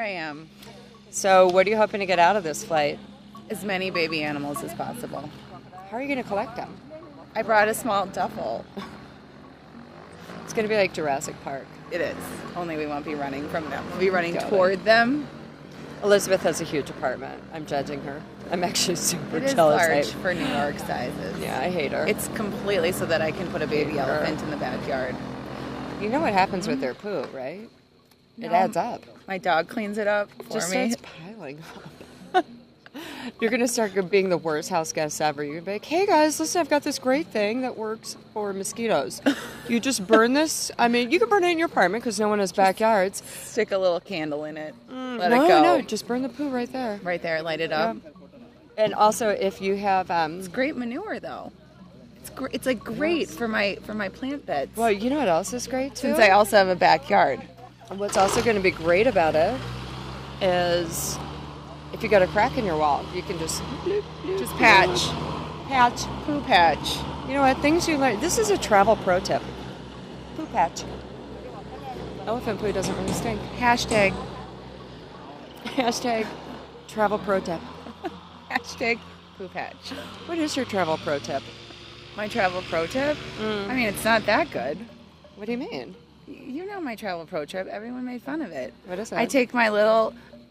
I am. So what are you hoping to get out of this flight? As many baby animals as possible. How are you going to collect them? I brought a small duffel. It's going to be like Jurassic Park. It is. Only we won't be running from them. We'll be running Got it. toward them. Elizabeth has a huge apartment. I'm judging her. I'm actually super It is jealous. large for New York sizes. Yeah, I hate her. It's completely so that I can put a baby elephant in the backyard. You know what happens with their poo, right? It No. adds up. My dog cleans it up for Just me. starts piling up. You're going to start being the worst house guest ever. You're going to be like, hey guys, listen, I've got this great thing that works for mosquitoes. You just burn this. I mean, you can burn it in your apartment because no one has backyards. Stick a little candle in it. Let no, it go. No, just burn the poo right there. Right there, light it up. Yeah. And also, if you have... It's great manure, though. It's like great for my plant beds. Well, you know what else is great, too? Since I also have a backyard. What's also going to be great about it is if you got a crack in your wall, you can just Patch. Poo patch. You know what? Things you learn. This is a travel pro tip. Poo patch. Elephant poo doesn't really stink. Hashtag travel pro tip. Hashtag poo patch. What is your travel pro tip? My travel pro tip? I mean, it's not that good. What do you mean? You know my travel pro tip. Everyone made fun of it. What is that? I take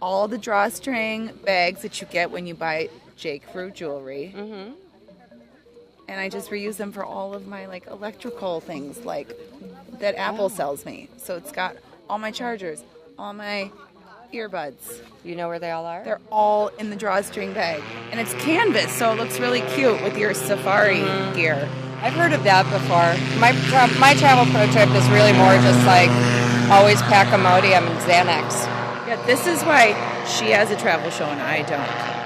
all the drawstring bags that you get when you buy Jake Fruit jewelry. Mm-hmm. And I just reuse them for all of my like electrical things like that Apple sells me. So it's got all my chargers, all my earbuds. You know where they all are? They're all in the drawstring bag. And it's canvas, so it looks really cute with your safari gear. I've heard of that before. My travel pro tip is really more just like always pack Imodium and Xanax. Yeah, this is why she has a travel show and I don't.